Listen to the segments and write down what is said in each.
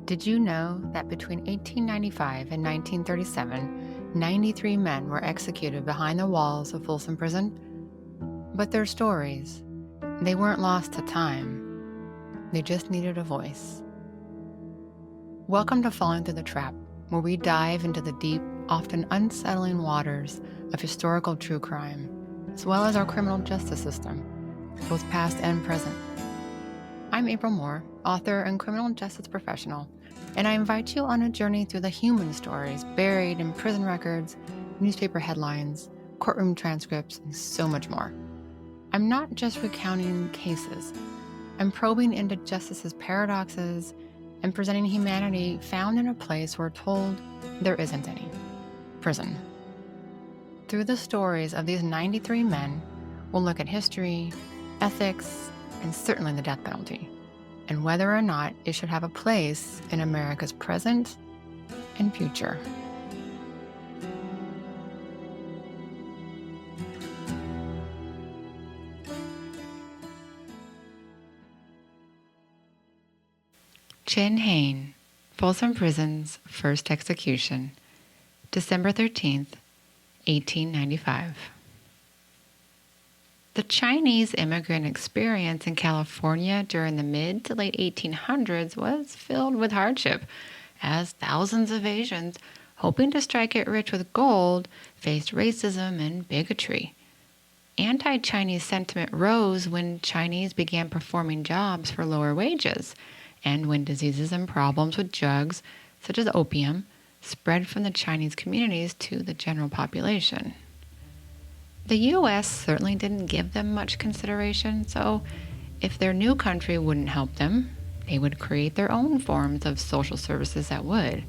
Did you know that between 1895 and 1937, 93 men were executed behind the walls of Folsom Prison? But their stories, they weren't lost to time. They just needed a voice. Welcome to Falling Through the Trap, where we dive into the deep, often unsettling waters of historical true crime, as well as our criminal justice system, both past and present. I'm April Moore, author and criminal justice professional, and I invite you on a journey through the human stories buried in prison records, newspaper headlines, courtroom transcripts, and so much more. I'm not just recounting cases. I'm probing into justice's paradoxes and presenting humanity found in a place we're told there isn't any: prison. Through the stories of these 93 men, we'll look at history, ethics, and certainly the death penalty, and whether or not it should have a place in America's present and future. Hane, Folsom Prison's first execution, December 13th, 1895. The Chinese immigrant experience in California during the mid to late 1800s was filled with hardship, as thousands of Asians, hoping to strike it rich with gold, faced racism and bigotry. Anti-Chinese sentiment rose when Chinese began performing jobs for lower wages, and when diseases and problems with drugs, such as opium, spread from the Chinese communities to the general population. The U.S. certainly didn't give them much consideration, so if their new country wouldn't help them, they would create their own forms of social services that would.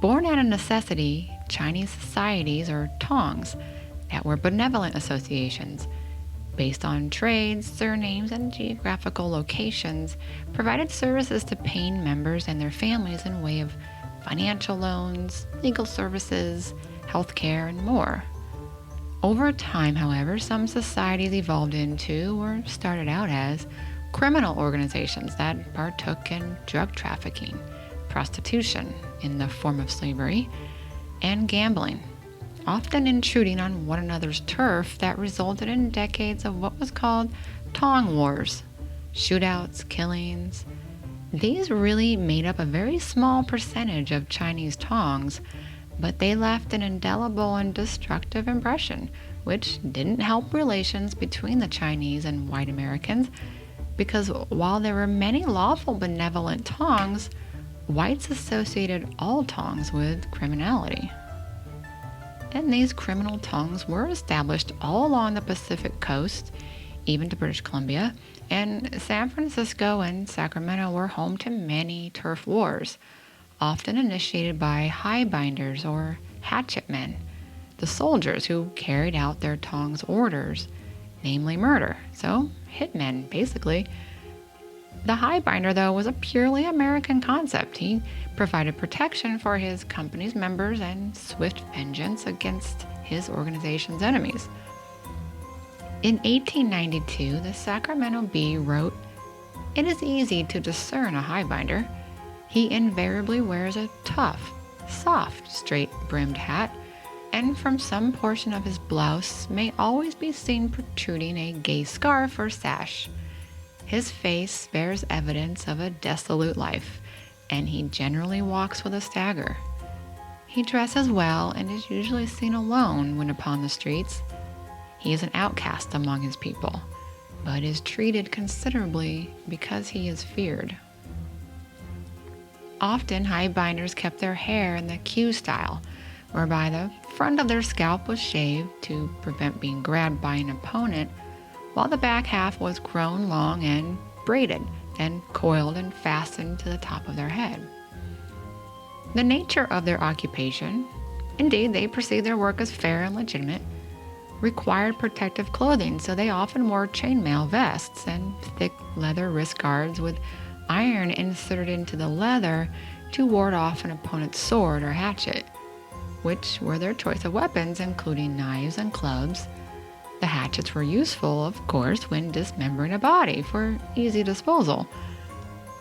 Born out of necessity, Chinese societies, or tongs, that were benevolent associations, based on trades, surnames, and geographical locations, provided services to paying members and their families in way of financial loans, legal services, healthcare, and more. Over time, however, some societies evolved into, or started out as, criminal organizations that partook in drug trafficking, prostitution in the form of slavery, and gambling, often intruding on one another's turf that resulted in decades of what was called tong wars, shootouts, killings. These really made up a very small percentage of Chinese tongs, but they left an indelible and destructive impression, which didn't help relations between the Chinese and white Americans, because while there were many lawful benevolent tongs, whites associated all tongs with criminality. And these criminal tongs were established all along the Pacific coast, even to British Columbia, and San Francisco and Sacramento were home to many turf wars, often initiated by Highbinders or hatchet men, the soldiers who carried out their tongs' orders, namely murder. So, hitmen, basically. The Highbinder, though, was a purely American concept. He provided protection for his company's members and swift vengeance against his organization's enemies. In 1892, the Sacramento Bee wrote, "It is easy to discern a Highbinder. He invariably wears a tough, soft, straight-brimmed hat, and from some portion of his blouse may always be seen protruding a gay scarf or sash. His face bears evidence of a dissolute life, and he generally walks with a stagger. He dresses well and is usually seen alone when upon the streets. He is an outcast among his people, but is treated considerably because he is feared." Often, Highbinders kept their hair in the Q style, whereby the front of their scalp was shaved to prevent being grabbed by an opponent, while the back half was grown long and braided, then coiled and fastened to the top of their head. The nature of their occupation, indeed they perceived their work as fair and legitimate, required protective clothing, so they often wore chainmail vests and thick leather wrist guards with iron inserted into the leather to ward off an opponent's sword or hatchet, which were their choice of weapons, including knives and clubs. The hatchets were useful, of course, when dismembering a body for easy disposal.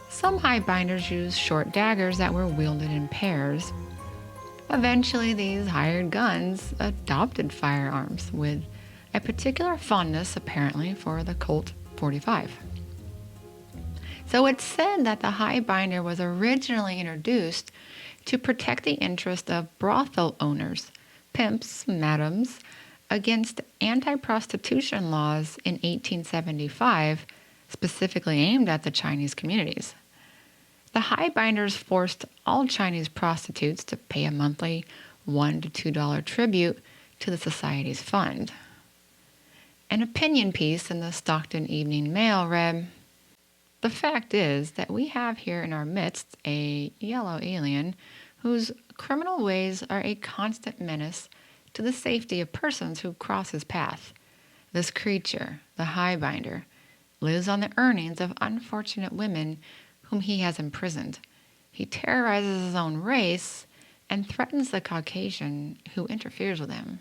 Some Highbinders used short daggers that were wielded in pairs. Eventually, these hired guns adopted firearms, with a particular fondness, apparently, for the Colt 45. So it's said that the Highbinder was originally introduced to protect the interest of brothel owners, pimps, madams, against anti-prostitution laws in 1875, specifically aimed at the Chinese communities. The Highbinders forced all Chinese prostitutes to pay a monthly $1 to $2 tribute to the society's fund. An opinion piece in the Stockton Evening Mail read, "The fact is that we have here in our midst a yellow alien whose criminal ways are a constant menace to the safety of persons who cross his path. This creature, the Highbinder, lives on the earnings of unfortunate women whom he has imprisoned. He terrorizes his own race and threatens the Caucasian who interferes with him."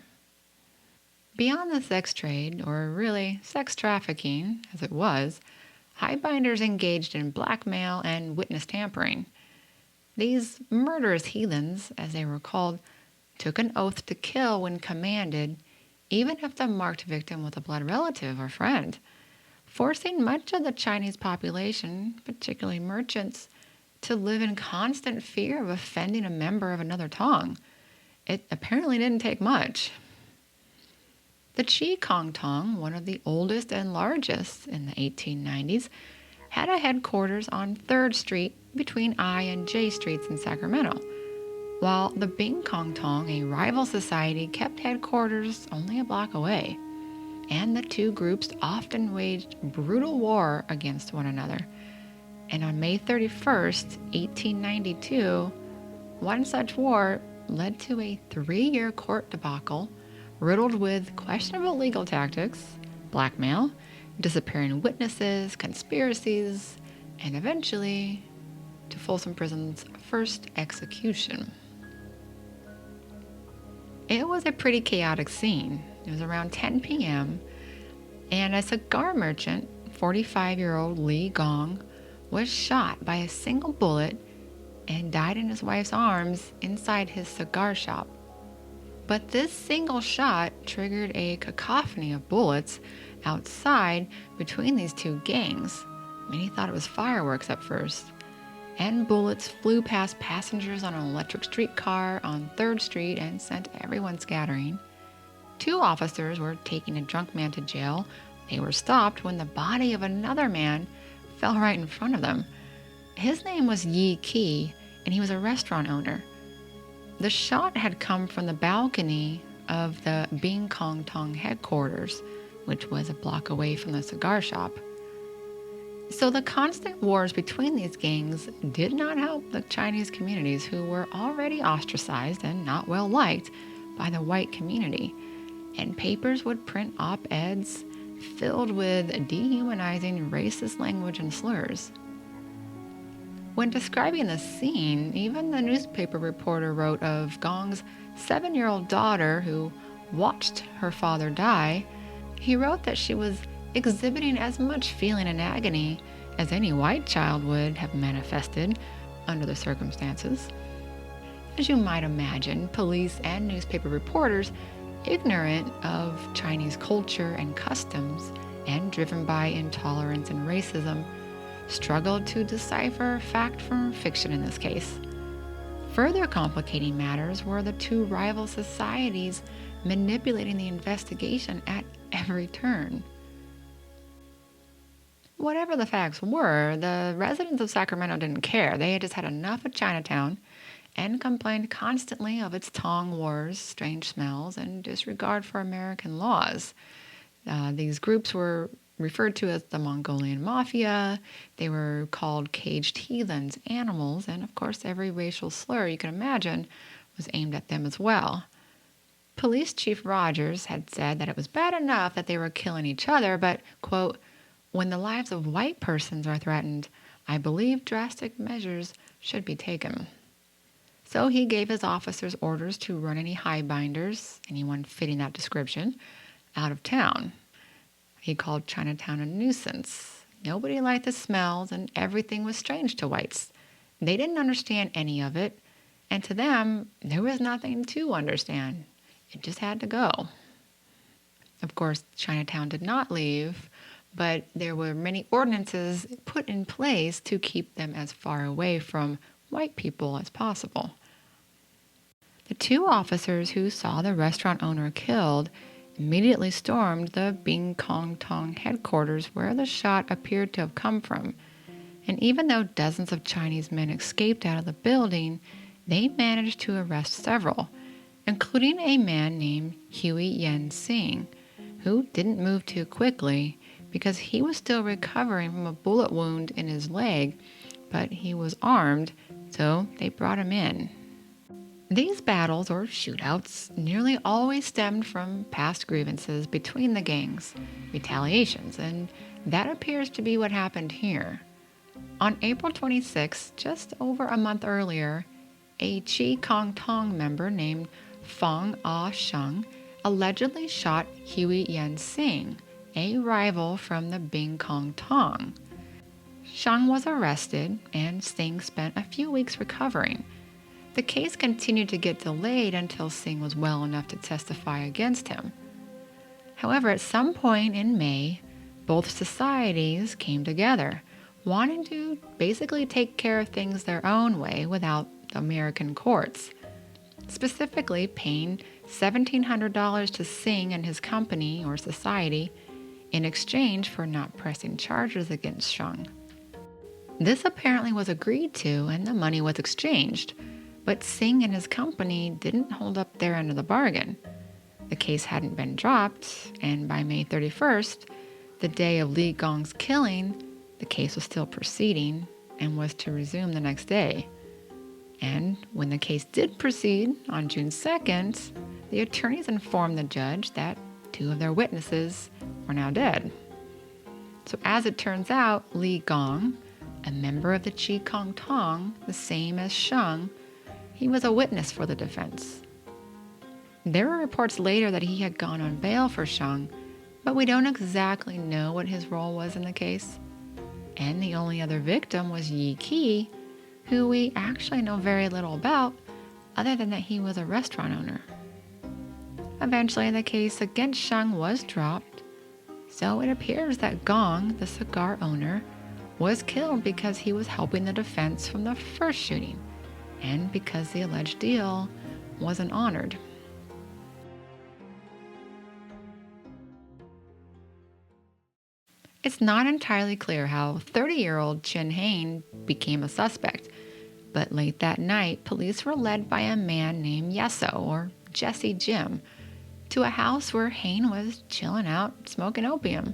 Beyond the sex trade, or really sex trafficking, as it was, Highbinders engaged in blackmail and witness tampering. These murderous heathens, as they were called, took an oath to kill when commanded, even if the marked victim was a blood relative or friend, forcing much of the Chinese population, particularly merchants, to live in constant fear of offending a member of another tongue. It apparently didn't take much. The Chi Kong Tong, one of the oldest and largest in the 1890s, had a headquarters on 3rd Street between I and J Streets in Sacramento, while the Bing Kong Tong, a rival society, kept headquarters only a block away. And the two groups often waged brutal war against one another. And on May 31st, 1892, one such war led to a 3-year court debacle riddled with questionable legal tactics, blackmail, disappearing witnesses, conspiracies, and eventually to Folsom Prison's first execution. It was a pretty chaotic scene. It was around 10 p.m., and a cigar merchant, 45-year-old Li Gong, was shot by a single bullet and died in his wife's arms inside his cigar shop. But this single shot triggered a cacophony of bullets outside between these two gangs. Many thought it was fireworks at first. And bullets flew past passengers on an electric streetcar on 3rd Street and sent everyone scattering. 2 officers were taking a drunk man to jail. They were stopped when the body of another man fell right in front of them. His name was Yi Qi, and he was a restaurant owner. The shot had come from the balcony of the Bing Kong Tong headquarters, which was a block away from the cigar shop. So the constant wars between these gangs did not help the Chinese communities, who were already ostracized and not well liked by the white community. And papers would print op-eds filled with dehumanizing racist language and slurs. When describing the scene, even the newspaper reporter wrote of Gong's 7-year-old daughter who watched her father die. He wrote that she was exhibiting as much feeling and agony as any white child would have manifested under the circumstances. As you might imagine, police and newspaper reporters, ignorant of Chinese culture and customs and driven by intolerance and racism, struggled to decipher fact from fiction in this case. Further complicating matters were the 2 rival societies manipulating the investigation at every turn. Whatever the facts were, the residents of Sacramento didn't care. They had just had enough of Chinatown and complained constantly of its Tong wars, strange smells, and disregard for American laws. These groups were referred to as the Mongolian Mafia. They were called caged heathens, animals, and of course every racial slur you can imagine was aimed at them as well. Police Chief Rogers had said that it was bad enough that they were killing each other, but, quote, "When the lives of white persons are threatened, I believe drastic measures should be taken." So he gave his officers orders to run any Highbinders, anyone fitting that description, out of town. He called Chinatown a nuisance. Nobody liked the smells, and everything was strange to whites. They didn't understand any of it, and to them, there was nothing to understand. It just had to go. Of course, Chinatown did not leave, but there were many ordinances put in place to keep them as far away from white people as possible. The two officers who saw the restaurant owner killed immediately stormed the Bing Kong Tong headquarters where the shot appeared to have come from. And even though dozens of Chinese men escaped out of the building, they managed to arrest several, including a man named Huey Yen Sing, who didn't move too quickly because he was still recovering from a bullet wound in his leg, but he was armed, so they brought him in. These battles, or shootouts, nearly always stemmed from past grievances between the gangs, retaliations, and that appears to be what happened here. On April 26, just over a month earlier, a Chi Kong Tong member named Fong Ah Sheng allegedly shot Huey Yen Sing, a rival from the Bing Kong Tong. Sheng was arrested, and Sing spent a few weeks recovering. The case continued to get delayed until Sing was well enough to testify against him. However, at some point in May, both societies came together, wanting to basically take care of things their own way without the American courts, specifically paying $1,700 to Sing and his company or society in exchange for not pressing charges against Sheng. This apparently was agreed to, and the money was exchanged. But Sing and his company didn't hold up their end of the bargain. The case hadn't been dropped, and by May 31st, the day of Li Gong's killing, the case was still proceeding and was to resume the next day. And when the case did proceed on June 2nd, the attorneys informed the judge that 2 of their witnesses were now dead. So as it turns out, Li Gong, a member of the Chi Kong Tong, the same as Sheng, he was a witness for the defense. There were reports later that he had gone on bail for Sheng, but we don't exactly know what his role was in the case. And the only other victim was Yi Qi, who we actually know very little about, other than that he was a restaurant owner. Eventually, the case against Sheng was dropped, so it appears that Gong, the cigar owner, was killed because he was helping the defense from the first shooting, and because the alleged deal wasn't honored. It's not entirely clear how 30-year-old Chin Hane became a suspect, but late that night, police were led by a man named Yeso, or Jesse Jim, to a house where Hane was chilling out, smoking opium.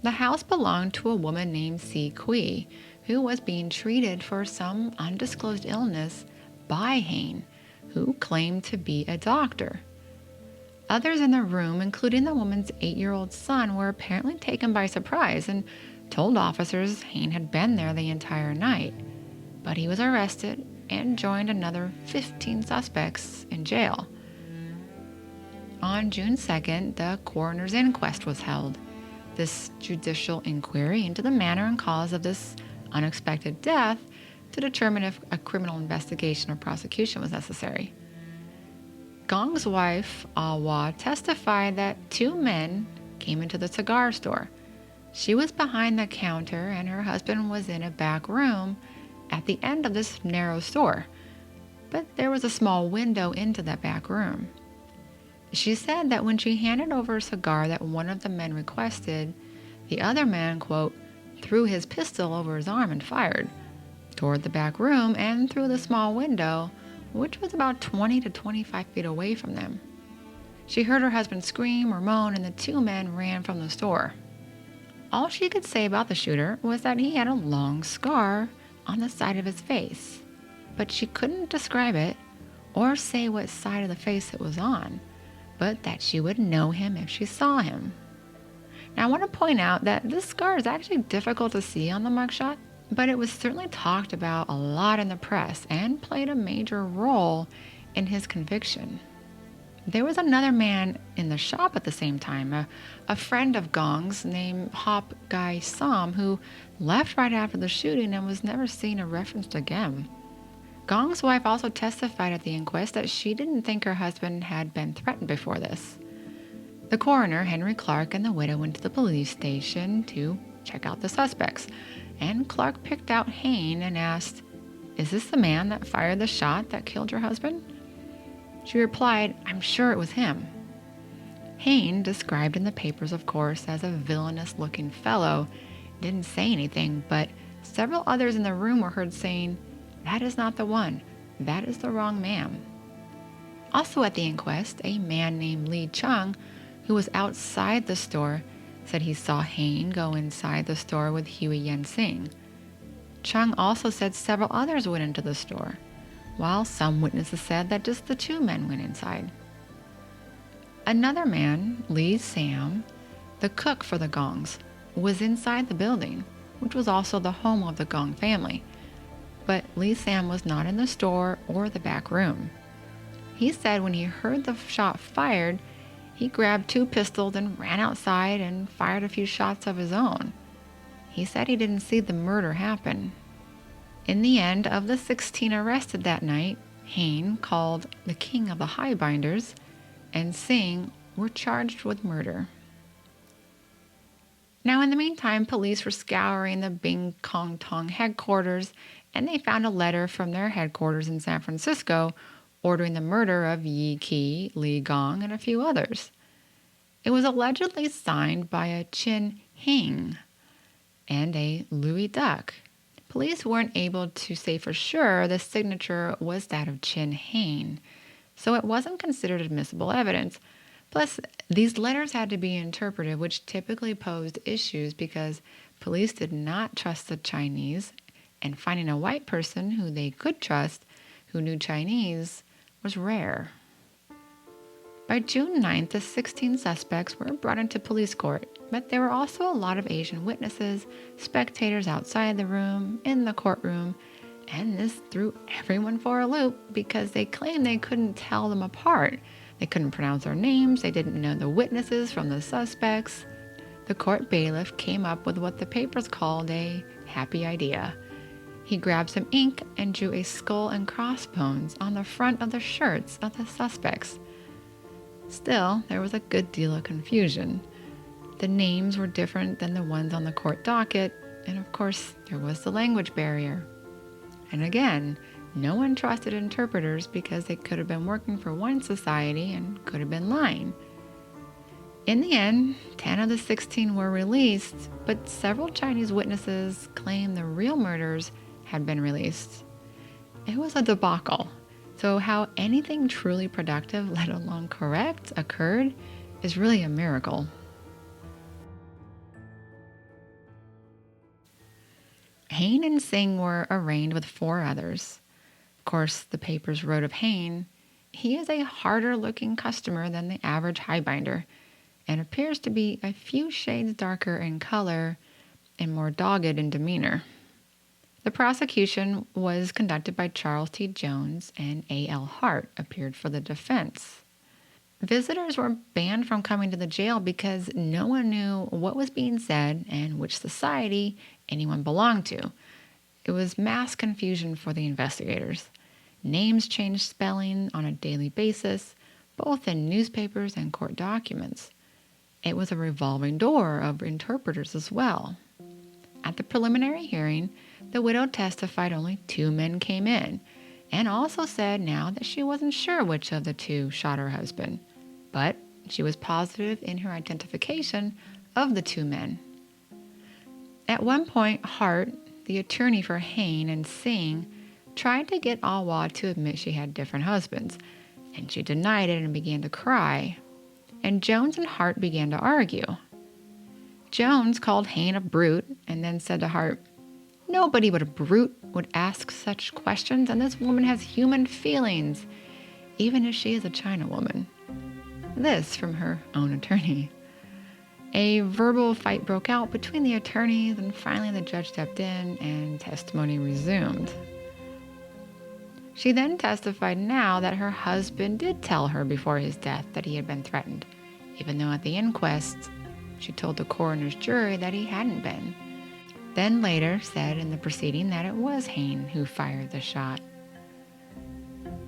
The house belonged to a woman named Si Kui, who was being treated for some undisclosed illness by Hane, who claimed to be a doctor. Others in the room, including the woman's 8-year-old son, were apparently taken by surprise and told officers Hane had been there the entire night. But he was arrested and joined another 15 suspects in jail. On June 2nd, the coroner's inquest was held. This judicial inquiry into the manner and cause of this unexpected death to determine if a criminal investigation or prosecution was necessary. Gong's wife, Awa, testified that 2 men came into the cigar store. She was behind the counter and her husband was in a back room at the end of this narrow store, but there was a small window into that back room. She said that when she handed over a cigar that one of the men requested, the other man, quote, threw his pistol over his arm and fired toward the back room and through the small window, which was about 20 to 25 feet away from them. She heard her husband scream or moan, and the 2 men ran from the store. All she could say about the shooter was that he had a long scar on the side of his face, but she couldn't describe it or say what side of the face it was on, but that she would know him if she saw him. Now, I want to point out that this scar is actually difficult to see on the mugshot, but it was certainly talked about a lot in the press and played a major role in his conviction. There was another man in the shop at the same time, a friend of Gong's named Hop Gai Som, who left right after the shooting and was never seen or referenced again. Gong's wife also testified at the inquest that she didn't think her husband had been threatened before this. The coroner, Henry Clark, and the widow went to the police station to check out the suspects, and Clark picked out Hane and asked, "Is this the man that fired the shot that killed your husband?" She replied, "I'm sure it was him." Hane, described in the papers, of course, as a villainous-looking fellow, didn't say anything, but several others in the room were heard saying, "That is not the one. That is the wrong man." Also at the inquest, a man named Lee Chung, who was outside the store, said he saw Hane go inside the store with Huey Yen Sing. Chung also said several others went into the store, while some witnesses said that just the two men went inside. Another man, Lee Sam, the cook for the Gongs, was inside the building, which was also the home of the Gong family. But Lee Sam was not in the store or the back room. He said when he heard the shot fired, he grabbed 2 pistols and ran outside and fired a few shots of his own. He said he didn't see the murder happen. In the end, of the 16 arrested that night, Hane, called the king of the Highbinders, and Singh were charged with murder. Now, in the meantime, police were scouring the Bing Kong Tong headquarters, and they found a letter from their headquarters in San Francisco ordering the murder of Yi Qi, Li Gong, and a few others. It was allegedly signed by a Chin Hing and a Louis Duck. Police weren't able to say for sure the signature was that of Chin Hane, so it wasn't considered admissible evidence. Plus, these letters had to be interpreted, which typically posed issues because police did not trust the Chinese, and finding a white person who they could trust, who knew Chinese, was rare. By June 9th, the 16 suspects were brought into police court, but there were also a lot of Asian witnesses, spectators outside the room, in the courtroom, and this threw everyone for a loop because they claimed they couldn't tell them apart. They couldn't pronounce their names, they didn't know the witnesses from the suspects. The court bailiff came up with what the papers called a happy idea. He grabbed some ink and drew a skull and crossbones on the front of the shirts of the suspects. Still, there was a good deal of confusion. The names were different than the ones on the court docket, and of course, there was the language barrier. And again, no one trusted interpreters because they could have been working for one society and could have been lying. In the end, 10 of the 16 were released, but several Chinese witnesses claimed the real murders had been released. It was a debacle, so how anything truly productive, let alone correct, occurred is really a miracle. Hane and Singh were arraigned with 4 others. Of course, the papers wrote of Hane, he is a harder-looking customer than the average highbinder, and appears to be a few shades darker in color and more dogged in demeanor. The prosecution was conducted by Charles T. Jones, and A.L. Hart appeared for the defense. Visitors were banned from coming to the jail because no one knew what was being said and which society anyone belonged to. It was mass confusion for the investigators. Names changed spelling on a daily basis, both in newspapers and court documents. It was a revolving door of interpreters as well. At the preliminary hearing, the widow testified only 2 men came in, and also said now that she wasn't sure which of the 2 shot her husband, but she was positive in her identification of the 2 men. At one point, Hart, the attorney for Hane and Singh, tried to get Awa to admit she had different husbands, and she denied it and began to cry, and Jones and Hart began to argue. Jones called Hane a brute and then said to Hart, "Nobody but a brute would ask such questions, and this woman has human feelings, even if she is a China woman." This from her own attorney. A verbal fight broke out between the attorneys, and finally the judge stepped in and testimony resumed. She then testified now that her husband did tell her before his death that he had been threatened, even though at the inquest, she told the coroner's jury that he hadn't been. Then later said in the proceeding that it was Hane who fired the shot.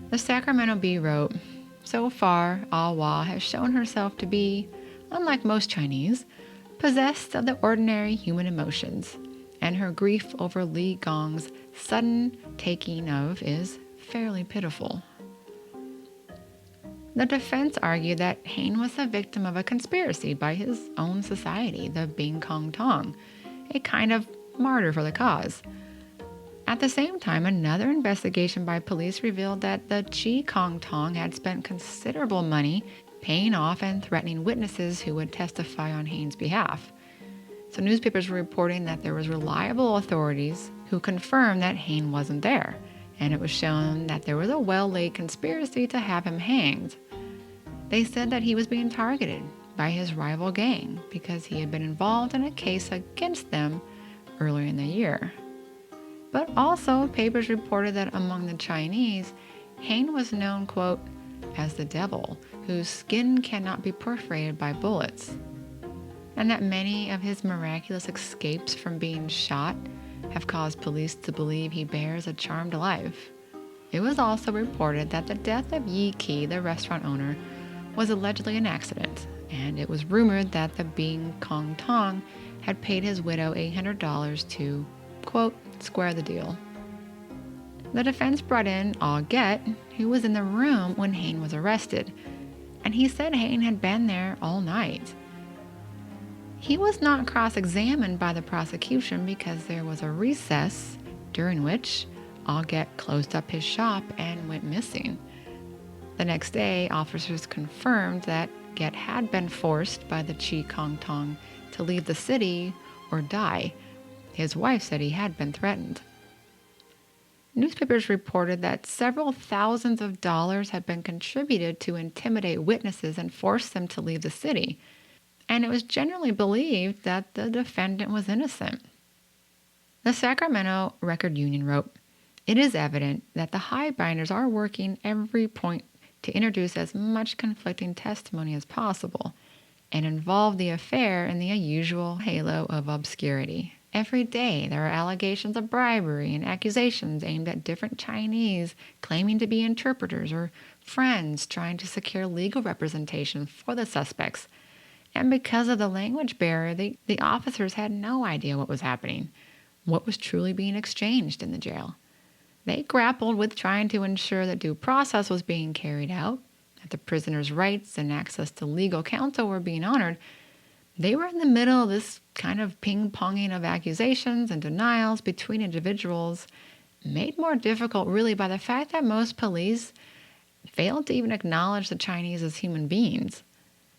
The Sacramento Bee wrote, "So far, Ah-Wah has shown herself to be, unlike most Chinese, possessed of the ordinary human emotions, and her grief over Li Gong's sudden taking of is fairly pitiful." The defense argued that Hane was the victim of a conspiracy by his own society, the Bing Kong Tong, a kind of martyr for the cause. At the same time, another investigation by police revealed that the Chi Kong Tong had spent considerable money paying off and threatening witnesses who would testify on Hane's behalf. So newspapers were reporting that there was reliable authorities who confirmed that Hane wasn't there, and it was shown that there was a well-laid conspiracy to have him hanged. They said that he was being targeted by his rival gang because he had been involved in a case against them earlier in the year. But also, papers reported that among the Chinese, Hane was known, quote, as the devil, whose skin cannot be perforated by bullets, and that many of his miraculous escapes from being shot have caused police to believe he bears a charmed life. It was also reported that the death of Yi Qi, the restaurant owner, was allegedly an accident, and it was rumored that the Bing Kong Tong had paid his widow $800 to, quote, square the deal. The defense brought in Ah Get, who was in the room when Hane was arrested, and he said Hane had been there all night. He was not cross-examined by the prosecution because there was a recess during which Ah Get closed up his shop and went missing. The next day, officers confirmed that Get had been forced by the Chi Kong Tong to leave the city or die. His wife said he had been threatened. Newspapers reported that several thousands of dollars had been contributed to intimidate witnesses and force them to leave the city, and it was generally believed that the defendant was innocent. The Sacramento Record Union wrote, "It is evident that the Highbinders are working every point to introduce as much conflicting testimony as possible and involve the affair in the usual halo of obscurity. Every day there are allegations of bribery and accusations aimed at different Chinese claiming to be interpreters or friends trying to secure legal representation for the suspects. And because of the language barrier, the officers had no idea what was happening, what was truly being exchanged in the jail. They grappled with trying to ensure that due process was being carried out, that the prisoners' rights and access to legal counsel were being honored. They were in the middle of this kind of ping-ponging of accusations and denials between individuals, made more difficult really by the fact that most police failed to even acknowledge the Chinese as human beings,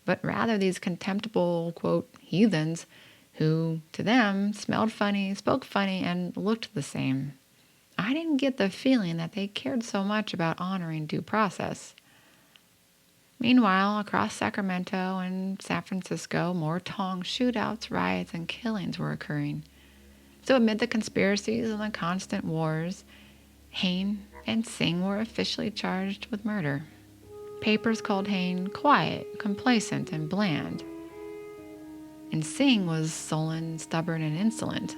but rather these contemptible, quote, heathens who, to them, smelled funny, spoke funny, and looked the same. I didn't get the feeling that they cared so much about honoring due process." Meanwhile, across Sacramento and San Francisco, more Tong shootouts, riots, and killings were occurring. So amid the conspiracies and the constant wars, Hane and Singh were officially charged with murder. Papers called Hane quiet, complacent, and bland, and Singh was sullen, stubborn, and insolent.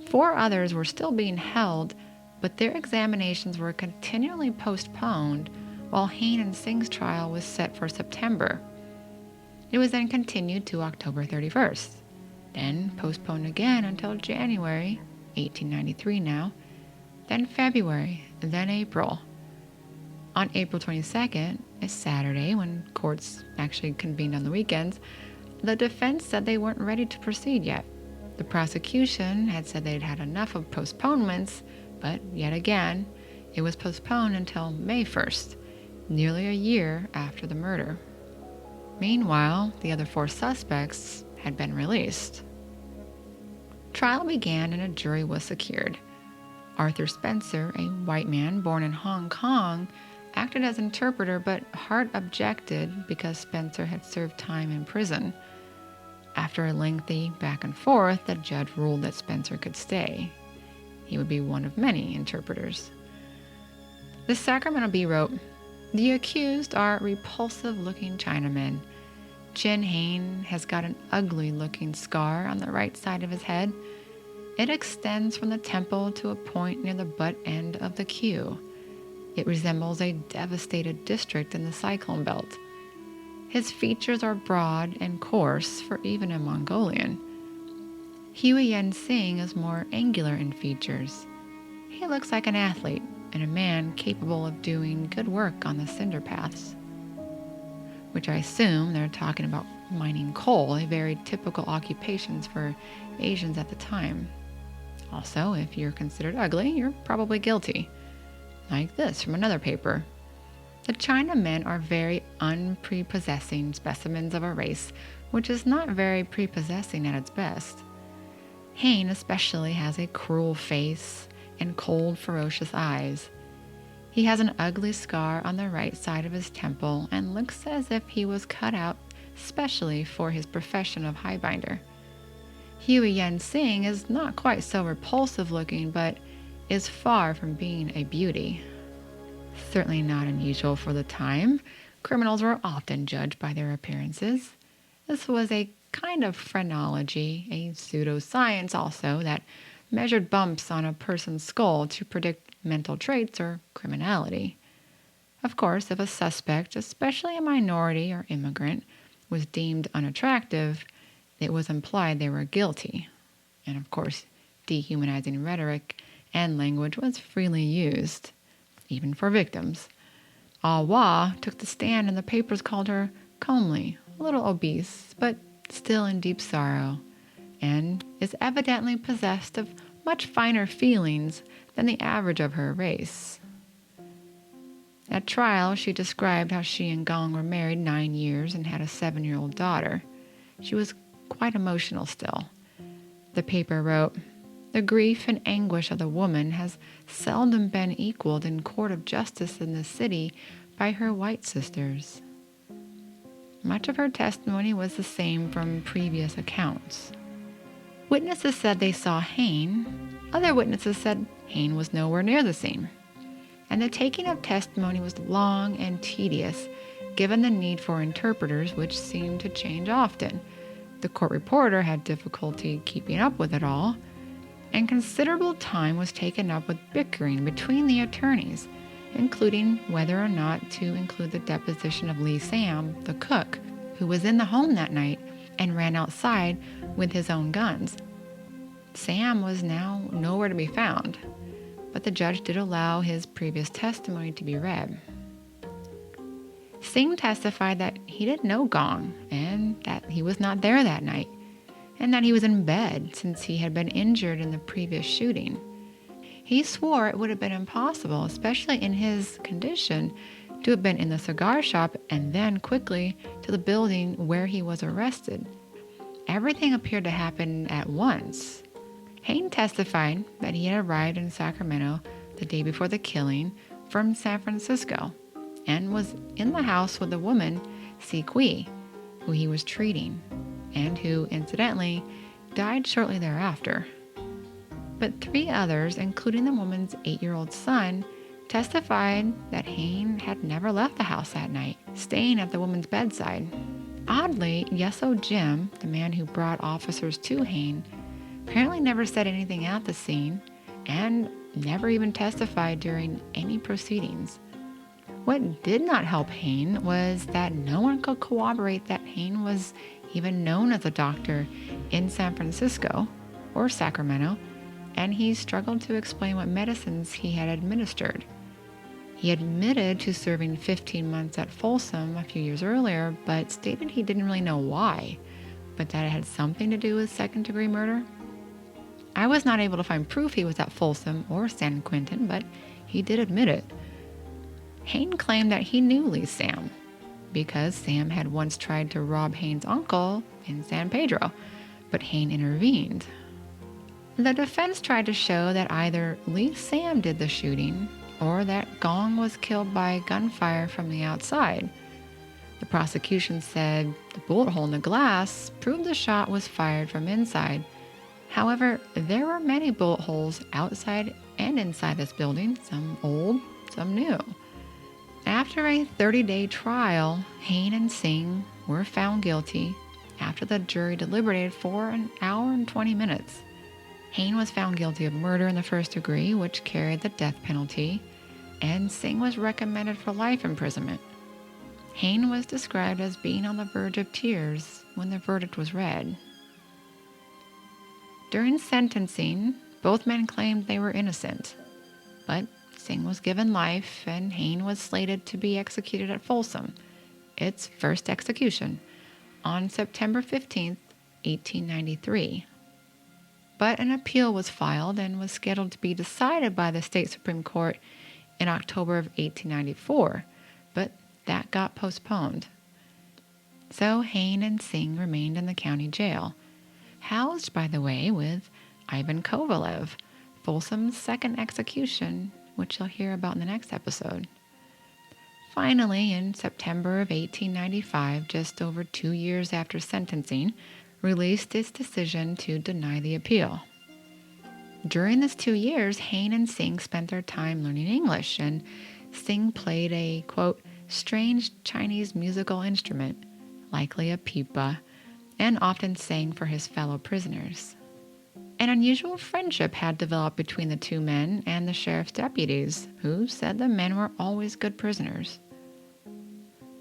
4 others were still being held, but their examinations were continually postponed while Hane and Singh's trial was set for September. It was then continued to October 31st, then postponed again until January 1893 now, then February, then April. On April 22nd, a Saturday when courts actually convened on the weekends, the defense said they weren't ready to proceed yet. The prosecution had said they'd had enough of postponements, but yet again, it was postponed until May 1st, nearly a year after the murder. Meanwhile, the other 4 suspects had been released. Trial began and a jury was secured. Arthur Spencer, a white man born in Hong Kong, acted as interpreter, but Hart objected because Spencer had served time in prison. After a lengthy back and forth, the judge ruled that Spencer could stay. He would be one of many interpreters. The Sacramento Bee wrote, "The accused are repulsive-looking Chinamen. Chin Hane has got an ugly-looking scar on the right side of his head. It extends from the temple to a point near the butt end of the queue. It resembles a devastated district in the cyclone belt. His features are broad and coarse for even a Mongolian. Huyen Sing is more angular in features. He looks like an athlete and a man capable of doing good work on the cinder paths." Which I assume they're talking about mining coal, a very typical occupation for Asians at the time. Also, if you're considered ugly, you're probably guilty. Like this from another paper. "The Chinamen are very unprepossessing specimens of a race, which is not very prepossessing at its best. Hane especially has a cruel face and cold, ferocious eyes. He has an ugly scar on the right side of his temple and looks as if he was cut out specially for his profession of highbinder. Huyen Sing is not quite so repulsive looking, but is far from being a beauty." Certainly not unusual for the time. Criminals were often judged by their appearances. This was a kind of phrenology, a pseudoscience also, that measured bumps on a person's skull to predict mental traits or criminality. Of course, if a suspect, especially a minority or immigrant, was deemed unattractive, it was implied they were guilty. And of course, dehumanizing rhetoric and language was freely used, even for victims. Awa took the stand and the papers called her comely, a little obese, but still in deep sorrow, and is evidently possessed of much finer feelings than the average of her race. At trial, she described how she and Gong were married 9 years and had a 7-year-old daughter. She was quite emotional still. The paper wrote, "The grief and anguish of the woman has seldom been equaled in court of justice in the city by her white sisters." Much of her testimony was the same from previous accounts. Witnesses said they saw Hane. Other witnesses said Hane was nowhere near the scene. And the taking of testimony was long and tedious, given the need for interpreters, which seemed to change often. The court reporter had difficulty keeping up with it all, and considerable time was taken up with bickering between the attorneys, including whether or not to include the deposition of Lee Sam, the cook, who was in the home that night and ran outside with his own guns. Sam was now nowhere to be found, but the judge did allow his previous testimony to be read. Singh testified that he didn't know Gong and that he was not there that night, and that he was in bed since he had been injured in the previous shooting. He swore it would have been impossible, especially in his condition, to have been in the cigar shop and then quickly to the building where he was arrested. Everything appeared to happen at once. Hane testified that he had arrived in Sacramento the day before the killing from San Francisco and was in the house with a woman, Si Kui, who he was treating, and who, incidentally, died shortly thereafter. But 3 others, including the woman's 8-year-old son, testified that Hane had never left the house that night, staying at the woman's bedside. Oddly, Yeso Jim, the man who brought officers to Hane, apparently never said anything at the scene and never even testified during any proceedings. What did not help Hane was that no one could corroborate that Hane was even known as a doctor in San Francisco or Sacramento, and he struggled to explain what medicines he had administered. He admitted to serving 15 months at Folsom a few years earlier, but stated he didn't really know why, but that it had something to do with second-degree murder. I was not able to find proof he was at Folsom or San Quentin, but he did admit it. Hane claimed that he knew Lee Sam because Sam had once tried to rob Hane's uncle in San Pedro, but Hane intervened. The defense tried to show that either Lee Sam did the shooting or that Gong was killed by gunfire from the outside. The prosecution said the bullet hole in the glass proved the shot was fired from inside. However, there were many bullet holes outside and inside this building, some old, some new. After a 30-day trial, Hane and Singh were found guilty after the jury deliberated for an hour and 20 minutes. Hane was found guilty of murder in the first degree, which carried the death penalty, and Singh was recommended for life imprisonment. Hane was described as being on the verge of tears when the verdict was read. During sentencing, both men claimed they were innocent, but Singh was given life and Hane was slated to be executed at Folsom, its first execution, on September 15, 1893. But an appeal was filed and was scheduled to be decided by the state Supreme Court in October of 1894, but that got postponed. So Hane and Singh remained in the county jail, housed, by the way, with Ivan Kovalev, Folsom's second execution, which you'll hear about in the next episode. Finally, in September of 1895, just over 2 years after sentencing, released its decision to deny the appeal. During this 2 years, Hane and Singh spent their time learning English, and Singh played a, quote, strange Chinese musical instrument, likely a pipa, and often sang for his fellow prisoners. An unusual friendship had developed between the two men and the sheriff's deputies, who said the men were always good prisoners.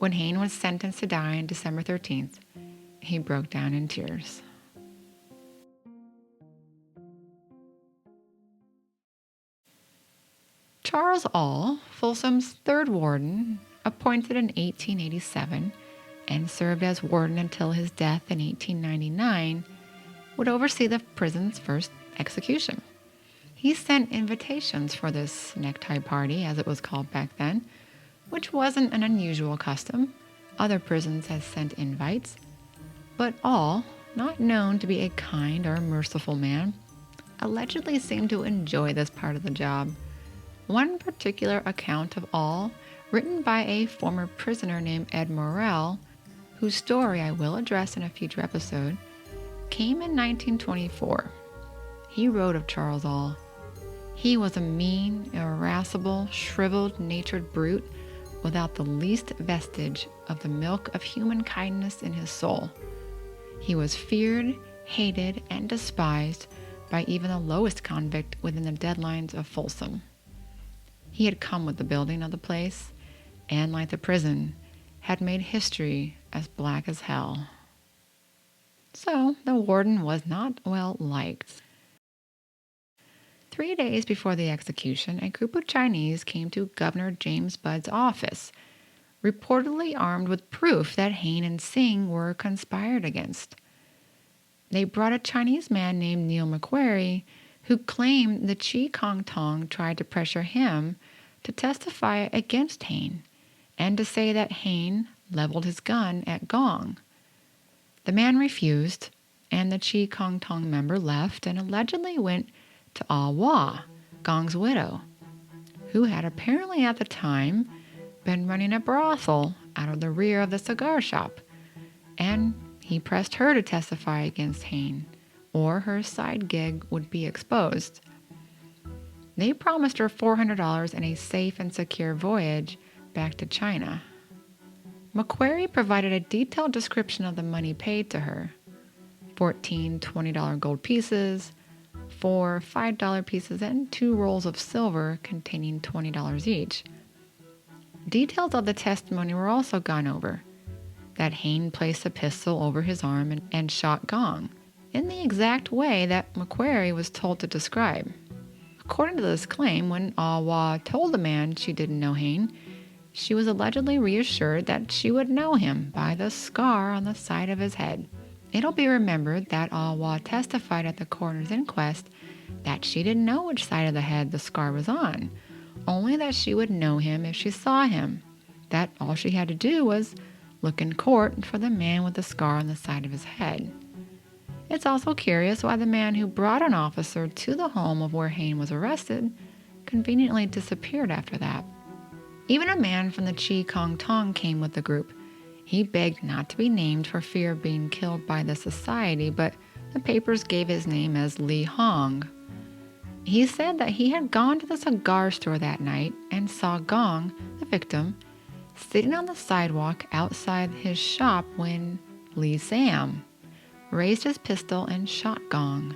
When Hane was sentenced to die on December 13th, he broke down in tears. Charles All, Folsom's third warden, appointed in 1887 and served as warden until his death in 1899, would oversee the prison's first execution. He sent invitations for this necktie party, as it was called back then, which wasn't an unusual custom. Other prisons had sent invites, but All, not known to be a kind or merciful man, allegedly seemed to enjoy this part of the job. One particular account of All, written by a former prisoner named Ed Morrell, whose story I will address in a future episode, came in 1924. He wrote of Charles All, "He was a mean, irascible, shriveled-natured brute without the least vestige of the milk of human kindness in his soul. He was feared, hated, and despised by even the lowest convict within the deadlines of Folsom. He had come with the building of the place, and like the prison, had made history as black as hell." So the warden was not well liked. 3 days before the execution, a group of Chinese came to Governor James Budd's office, reportedly armed with proof that Hane and Singh were conspired against. They brought a Chinese man named Neil McQuarrie, who claimed the Chi Kong Tong tried to pressure him to testify against Hane and to say that Hane leveled his gun at Gong. The man refused, and the Chi Kong Tong member left and allegedly went to Ah Wah, Gong's widow, who had apparently at the time been running a brothel out of the rear of the cigar shop, and he pressed her to testify against Hane, or her side gig would be exposed. They promised her $400 and a safe and secure voyage back to China. McQuarrie provided a detailed description of the money paid to her: 14 $20 gold pieces, 4 $5 pieces, and 2 rolls of silver containing $20 each. Details of the testimony were also gone over: that Hane placed a pistol over his arm and shot Gong, in the exact way that McQuarrie was told to describe. According to this claim, when Ah Wah told the man she didn't know Hane, she was allegedly reassured that she would know him by the scar on the side of his head. It'll be remembered that Ah Wah testified at the coroner's inquest that she didn't know which side of the head the scar was on, only that she would know him if she saw him, that all she had to do was look in court for the man with the scar on the side of his head. It's also curious why the man who brought an officer to the home of where Hane was arrested conveniently disappeared after that. Even a man from the Chi Kong Tong came with the group. He begged not to be named for fear of being killed by the society, but the papers gave his name as Li Hong. He said that he had gone to the cigar store that night and saw Gong, the victim, sitting on the sidewalk outside his shop when Lee Sam raised his pistol and shot Gong.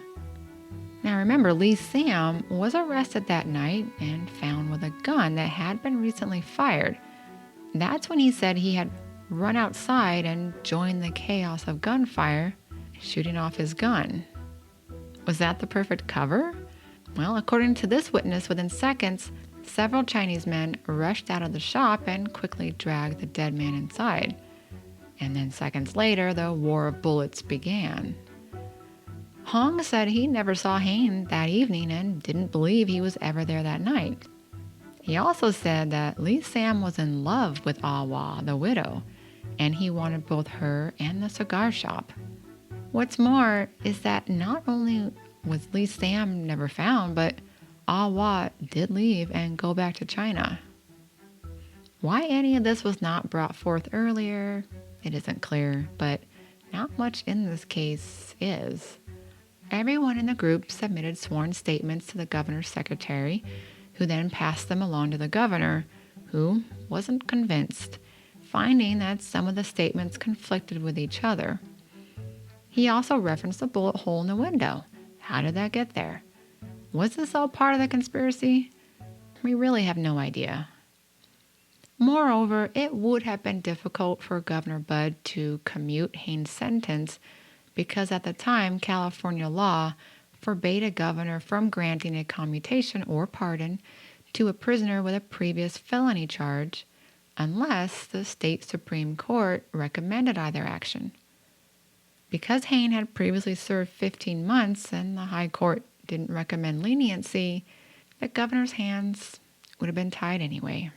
Now remember, Lee Sam was arrested that night and found with a gun that had been recently fired. That's when he said he had run outside and joined the chaos of gunfire, shooting off his gun. Was that the perfect cover? Well, according to this witness, within seconds, several Chinese men rushed out of the shop and quickly dragged the dead man inside. And then seconds later, the war of bullets began. Hong said he never saw Hane that evening and didn't believe he was ever there that night. He also said that Lee Sam was in love with Awa, the widow, and he wanted both her and the cigar shop. What's more is that not only was Lee Sam never found, but Awa did leave and go back to China. Why any of this was not brought forth earlier, it isn't clear, but not much in this case is. Everyone in the group submitted sworn statements to the governor's secretary, who then passed them along to the governor, who wasn't convinced, finding that some of the statements conflicted with each other. He also referenced a bullet hole in the window. How did that get there? Was this all part of the conspiracy? We really have no idea. Moreover, it would have been difficult for Governor Budd to commute Hane's sentence because at the time, California law forbade a governor from granting a commutation or pardon to a prisoner with a previous felony charge unless the state Supreme Court recommended either action. Because Hane had previously served 15 months and the High Court didn't recommend leniency, the governor's hands would have been tied anyway.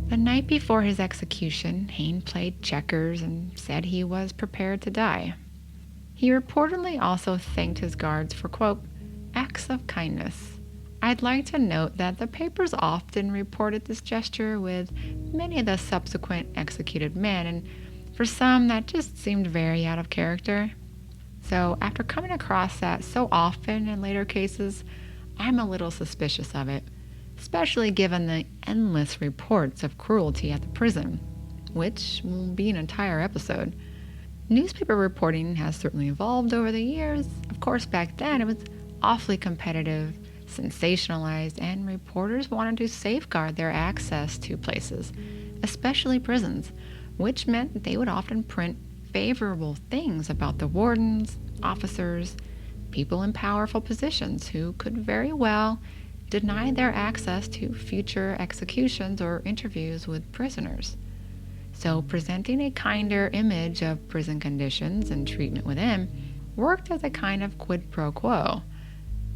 The night before his execution, Hane played checkers and said he was prepared to die. He reportedly also thanked his guards for, quote, acts of kindness. I'd like to note that the papers often reported this gesture with many of the subsequent executed men, and for some that just seemed very out of character. So after coming across that so often in later cases, I'm a little suspicious of it, especially given the endless reports of cruelty at the prison, which will be an entire episode. Newspaper reporting has certainly evolved over the years. Of course, back then it was awfully competitive, sensationalized, and reporters wanted to safeguard their access to places, especially prisons, which meant they would often print favorable things about the wardens, officers, people in powerful positions who could very well deny their access to future executions or interviews with prisoners. So presenting a kinder image of prison conditions and treatment within worked as a kind of quid pro quo.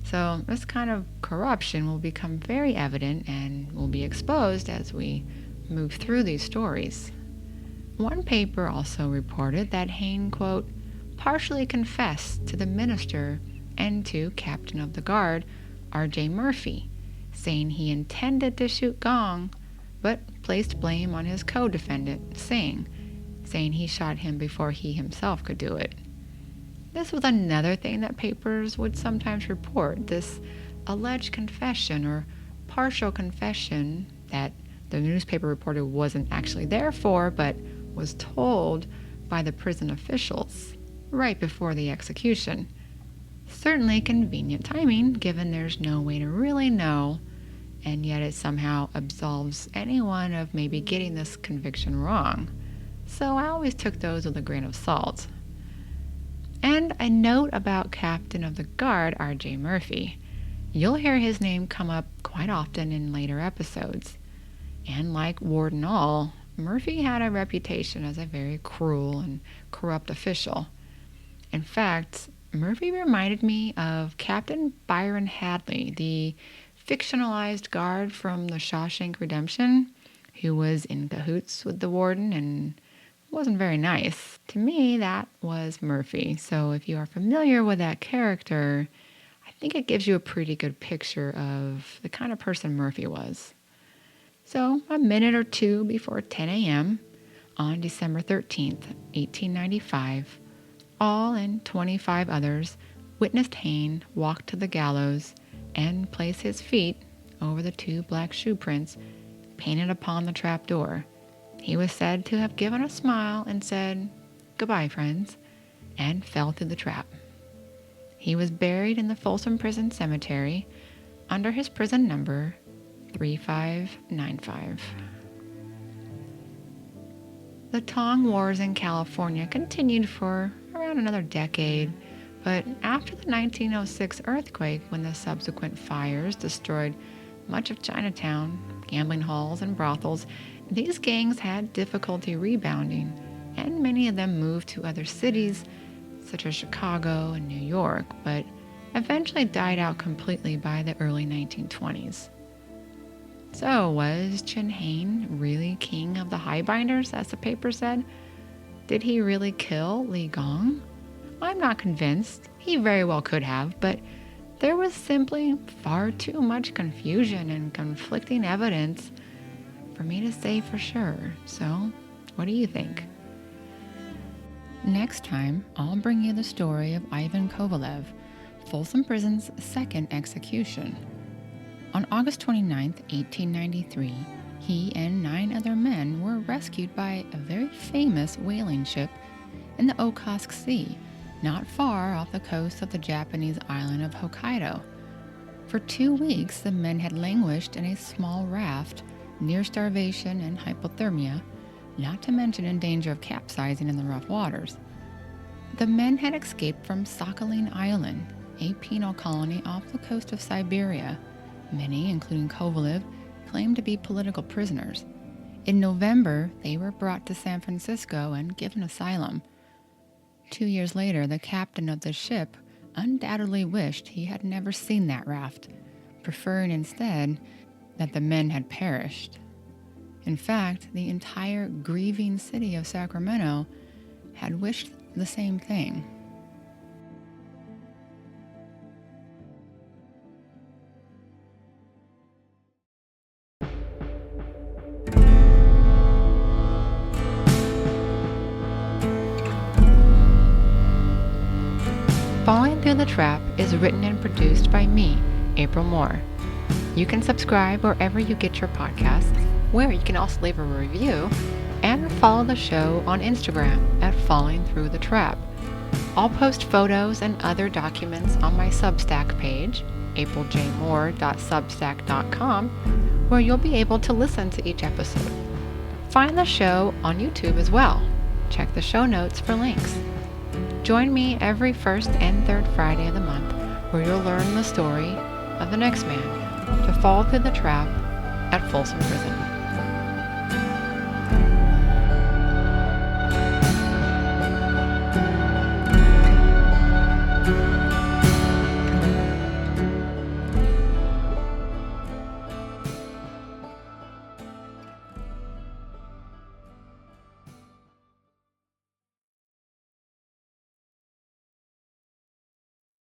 So this kind of corruption will become very evident and will be exposed as we move through these stories. One paper also reported that Hane, quote, partially confessed to the minister and to Captain of the Guard, R.J. Murphy, saying he intended to shoot Gong, but placed blame on his co-defendant, Singh, saying he shot him before he himself could do it. This was another thing that papers would sometimes report, this alleged confession or partial confession that the newspaper reporter wasn't actually there for, but was told by the prison officials right before the execution. Certainly convenient timing, given there's no way to really know, and yet it somehow absolves anyone of maybe getting this conviction wrong. So I always took those with a grain of salt. And a note about Captain of the Guard, R.J. Murphy. You'll hear his name come up quite often in later episodes. And like Warden All, Murphy had a reputation as a very cruel and corrupt official. In fact, Murphy reminded me of Captain Byron Hadley, the fictionalized guard from the Shawshank Redemption, who was in cahoots with the warden and wasn't very nice. To me, that was Murphy. So if you are familiar with that character, I think it gives you a pretty good picture of the kind of person Murphy was. So a minute or two before 10 a.m. on December 13th, 1895, All and 25 others witnessed Hane walk to the gallows and place his feet over the 2 black shoe prints painted upon the trap door. He was said to have given a smile and said, "Goodbye, friends," and fell through the trap. He was buried in the Folsom Prison Cemetery under his prison number 3595. The Tong Wars in California continued for around another decade, but after the 1906 earthquake, when the subsequent fires destroyed much of Chinatown, gambling halls, and brothels, these gangs had difficulty rebounding, and many of them moved to other cities, such as Chicago and New York, but eventually died out completely by the early 1920s. So, was Hane really king of the Highbinders, as the paper said? Did he really kill Li Gong? I'm not convinced. He very well could have, but there was simply far too much confusion and conflicting evidence for me to say for sure. So, what do you think? Next time, I'll bring you the story of Ivan Kovalev, Folsom Prison's second execution. On August 29, 1893, he and 9 other men were rescued by a very famous whaling ship in the Okhotsk Sea, not far off the coast of the Japanese island of Hokkaido. For 2 weeks, the men had languished in a small raft, near starvation and hypothermia, not to mention in danger of capsizing in the rough waters. The men had escaped from Sakhalin Island, a penal colony off the coast of Siberia. Many, including Kovalev, claimed to be political prisoners. In November, they were brought to San Francisco and given asylum. 2 years later, the captain of the ship undoubtedly wished he had never seen that raft, preferring instead that the men had perished. In fact, the entire grieving city of Sacramento had wished the same thing. Falling Through the Trap is written and produced by me, April Moore. You can subscribe wherever you get your podcasts, where you can also leave a review, and follow the show on Instagram at Falling Through the Trap. I'll post photos and other documents on my Substack page, apriljmoore.substack.com, where you'll be able to listen to each episode. Find the show on YouTube as well. Check the show notes for links. Join me every first and third Friday of the month, where you'll learn the story of the next man to fall through the trap at Folsom Prison.